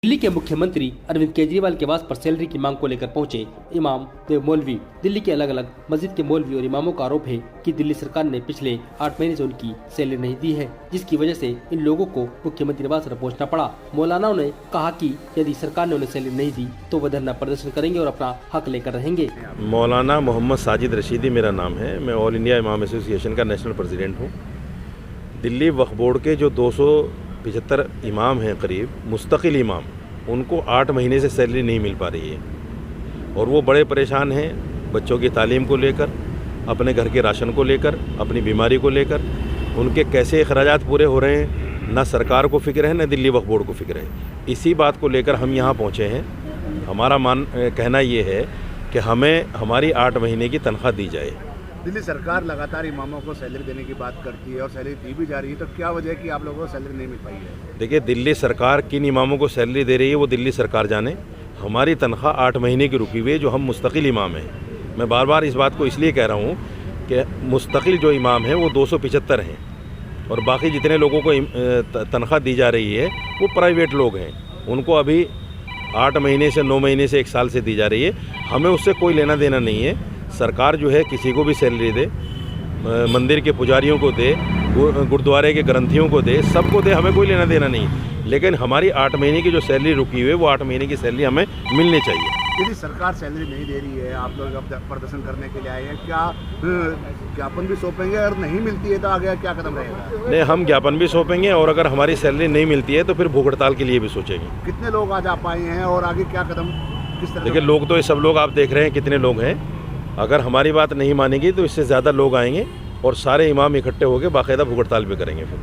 दिल्ली के मुख्यमंत्री अरविंद केजरीवाल के आवास पर सैलरी की मांग को लेकर पहुंचे इमाम व मौलवी। दिल्ली के अलग अलग मस्जिद के मौलवी और इमामों का आरोप है कि दिल्ली सरकार ने पिछले 8 महीने से उनकी सैलरी नहीं दी है, जिसकी वजह से इन लोगों को मुख्यमंत्री आवास पर पहुंचना पड़ा। मौलानाओं ने कहा कि यदि सरकार ने उन्हें सैलरी नहीं दी तो वह धरना प्रदर्शन करेंगे और अपना हक लेकर रहेंगे। मौलाना मोहम्मद साजिद रशीदी मेरा नाम है। मैं ऑल इंडिया इमाम एसोसिएशन का नेशनल प्रेसिडेंट हूँ। दिल्ली वक्फ बोर्ड के जो 275 इमाम हैं करीब मुस्तकिल इमाम, उनको 8 महीने से सैलरी नहीं मिल पा रही है और वो बड़े परेशान हैं बच्चों की तालीम को लेकर, अपने घर के राशन को लेकर, अपनी बीमारी को लेकर। उनके कैसे अखराजात पूरे हो रहे हैं ना सरकार को फिक्र है ना दिल्ली वक्फ बोर्ड को फिक्र है। इसी बात को लेकर हम यहाँ पहुँचे हैं। हमारा कहना ये है कि हमें हमारी 8 महीने की तनख्वाह दी जाए। दिल्ली सरकार लगातार इमामों को सैलरी देने की बात करती है और सैलरी दी भी जा रही है, तो क्या वजह है कि आप लोगों को सैलरी नहीं मिल पाई है? देखिए, दिल्ली सरकार किन इमामों को सैलरी दे रही है वो दिल्ली सरकार जाने। हमारी तनख्वाह 8 महीने की रुकी हुई है, जो हम मुस्तकिल इमाम हैं। मैं बार बार इस बात को इसलिए कह रहा हूँ कि मुस्तकिल जो इमाम हैं वो 275 हैं और बाकी जितने लोगों को तनख्वाह दी जा रही है वो प्राइवेट लोग हैं। उनको अभी 8 महीने से 9 महीने से 1 साल से दी जा रही है। हमें उससे कोई लेना देना नहीं है। सरकार जो है किसी को भी सैलरी दे, मंदिर के पुजारियों को दे, गुरुद्वारे के ग्रंथियों को दे, सबको दे, हमें कोई लेना देना नहीं। लेकिन हमारी 8 महीने की जो सैलरी रुकी हुई है वो 8 महीने की सैलरी हमें मिलनी चाहिए। यदि सरकार सैलरी नहीं दे रही है, आप लोग अब प्रदर्शन करने के लिए आए हैं, क्या ज्ञापन भी सौंपेंगे? और नहीं मिलती है तो आगे क्या कदम रहेगा? नहीं, हम ज्ञापन भी सौंपेंगे और अगर हमारी सैलरी नहीं मिलती है तो फिर भूख हड़ताल के लिए भी सोचेंगे। कितने लोग आज आप आए हैं और आगे क्या कदम किस तरह? देखिए, लोग तो ये सब लोग आप देख रहे हैं कितने लोग हैं। अगर हमारी बात नहीं मानेगी तो इससे ज़्यादा लोग आएंगे और सारे इमाम इकट्ठे होकर बाकायदा भूख हड़ताल भी करेंगे। फिर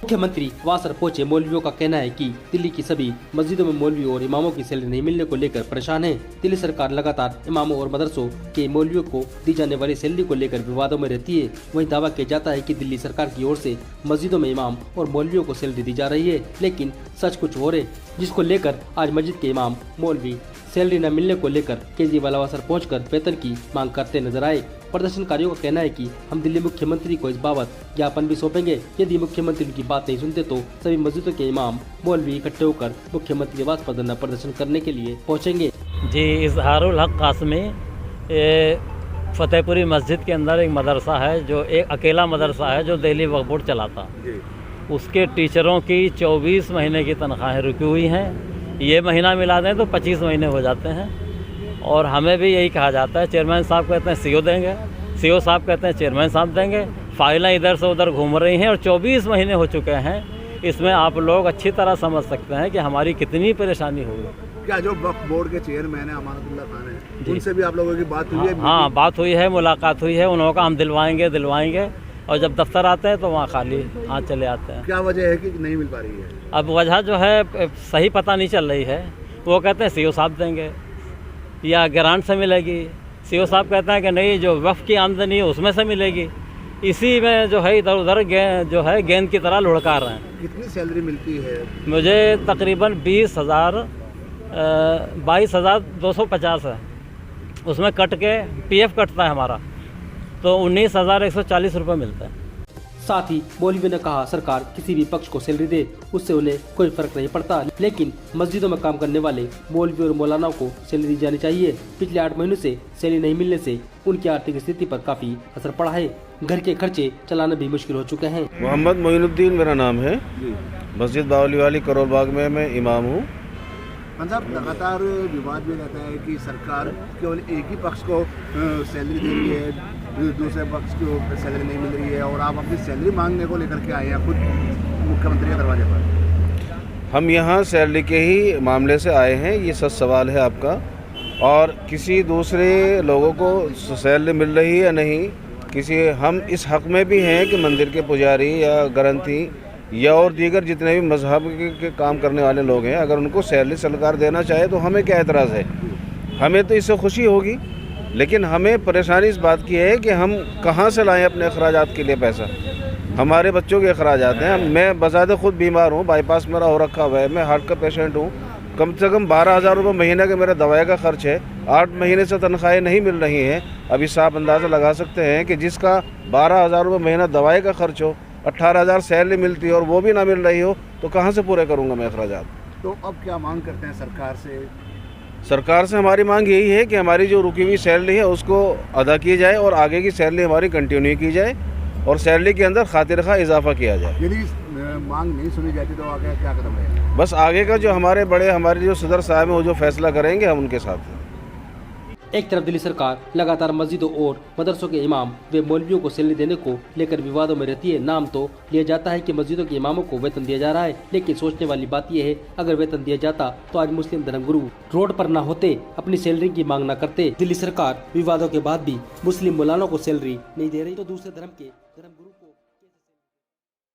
मुख्यमंत्री आवास पर पहुंचे मौलवियों का कहना है कि दिल्ली की सभी मस्जिदों में मौलवी और इमामों की सैलरी नहीं मिलने को लेकर परेशान है। दिल्ली सरकार लगातार इमामों और मदरसों के मौलवियों को दी जाने वाली सैलरी को लेकर विवादों में रहती है। वहीं दावा किया जाता है कि दिल्ली सरकार की ओर से मस्जिदों में इमाम और मौलवियों को सैलरी दी जा रही है, लेकिन सच कुछ और है, जिसको लेकर आज मस्जिद के इमाम मौलवी सैलरी न मिलने को लेकर केजरीवाल आवास पर पहुंचकर वेतन की मांग करते नजर आए। प्रदर्शनकारियों का कहना है कि हम दिल्ली मुख्यमंत्री को इस बाबत ज्ञापन भी सौंपेंगे। यदि मुख्यमंत्री की बात नहीं सुनते तो सभी मस्जिदों के इमाम मौलवी इकट्ठे होकर मुख्यमंत्री आवास पर धरना प्रदर्शन करने के लिए पहुंचेंगे। जी, इजहारुल हक कासमी फतेहपुरी मस्जिद के अंदर एक मदरसा है, जो एक अकेला मदरसा है जो दिल्ली वक्फ बोर्ड चलाता। उसके टीचरों की 24 महीने की तनख्वाहें रुकी हुई हैं। ये महीना मिला दें तो 25 महीने हो जाते हैं और हमें भी यही कहा जाता है। चेयरमैन साहब कहते हैं सीओ देंगे, सीओ साहब कहते हैं चेयरमैन साहब देंगे। फाइलें इधर से उधर घूम रही हैं और 24 महीने हो चुके हैं। इसमें आप लोग अच्छी तरह समझ सकते हैं कि हमारी कितनी परेशानी होगी। क्या जो वक्फ बोर्ड के चेयरमैन है अमानतुल्लाह खान है, उनसे भी आप लोगों की बात हुई है? हाँ, बात हुई है, मुलाकात हुई है। उन्होंने कहा हम दिलवाएंगे और जब दफ्तर आते हैं तो वहाँ खाली हाथ चले आते हैं। क्या वजह है कि नहीं मिल पा रही है? अब वजह जो है सही पता नहीं चल रही है। वो कहते हैं सीओ साहब देंगे या ग्रांट से मिलेगी। सीओ साहब कहते हैं कि नहीं, जो वक्फ की आमदनी है उसमें से मिलेगी। इसी में जो है इधर उधर जो है गेंद की तरह लुढ़का रहे हैं। कितनी सैलरी मिलती है? मुझे तकरीबन 22,250 है। उसमें कट के पीएफ कटता है हमारा, तो 19,140 रुपये मिलता है। साथ ही मौलवी ने कहा सरकार किसी भी पक्ष को सैलरी दे उससे उन्हें कोई फर्क नहीं पड़ता, लेकिन मस्जिदों में काम करने वाले मौलवी और मौलानाओं को सैलरी दी जानी चाहिए। पिछले 8 महीनों से सैलरी नहीं मिलने से उनकी आर्थिक स्थिति पर काफी असर पड़ा है। घर के खर्चे चलाना भी मुश्किल हो चुके हैं। मोहम्मद मोइनुद्दीन मेरा नाम है। मस्जिद बावली वाली करोल बाग में मैं इमाम हूँ। पंजाब लगातार विवाद में रहता है कि सरकार केवल एक ही पक्ष को सैलरी दे रही है, दूसरे पक्ष को सैलरी नहीं मिल रही है, और आप अपनी सैलरी मांगने को लेकर के आए हैं खुद मुख्यमंत्री के दरवाजे पर। हम यहाँ सैलरी के ही मामले से आए हैं, ये सच सवाल है आपका। और किसी दूसरे लोगों को सैलरी मिल रही है या नहीं, हम इस हक में भी हैं कि मंदिर के पुजारी या ग्रंथी या और दीगर जितने भी मजहब के काम करने वाले लोग हैं, अगर उनको सैलरी सरकार देना चाहे तो हमें क्या एतराज़ है? हमें तो इससे खुशी होगी, लेकिन हमें परेशानी इस बात की है कि हम कहाँ से लाएं अपने अखराजात के लिए पैसा। हमारे बच्चों के अखराजात हैं। मैं बज़ाते खुद बीमार हूँ, बाईपास मेरा हो रखा हुआ है, मैं हार्ट का पेशेंट हूँ। कम से कम 12,000 रुपये महीने का मेरा दवाई का खर्च है। 8 महीने से तनख्वाहें नहीं मिल रही हैं। अभी साफ अंदाज़ा लगा सकते हैं कि जिसका 12,000 रुपये महीना दवाई का खर्च हो, 18,000 सैलरी मिलती है और वो भी ना मिल रही हो, तो कहाँ से पूरे करूँगा मैं अखराजात? तो अब क्या मांग करते हैं सरकार से? सरकार से हमारी मांग यही है कि हमारी जो रुकी हुई सैलरी है उसको अदा की जाए और आगे की सैलरी हमारी कंटिन्यू की जाए और सैलरी के अंदर खातिर खा इजाफा किया जाए। यदि मांग नहीं सुनी जाती तो आगे क्या कदम रहेगा? बस आगे का जो हमारे जो सदर साहब हैं वो जो फैसला करेंगे हम उनके साथ हैं। एक तरफ दिल्ली सरकार लगातार मस्जिदों और मदरसों के इमाम व मौलवियों को सैलरी देने को लेकर विवादों में रहती है। नाम तो लिया जाता है कि मस्जिदों के इमामों को वेतन दिया जा रहा है, लेकिन सोचने वाली बात यह है, अगर वेतन दिया जाता तो आज मुस्लिम धर्मगुरु रोड पर न होते, अपनी सैलरी की मांग न करते। दिल्ली सरकार विवादों के बाद भी मुस्लिम मौलानों को सैलरी नहीं दे रही तो दूसरे धर्म के धर्मगुरु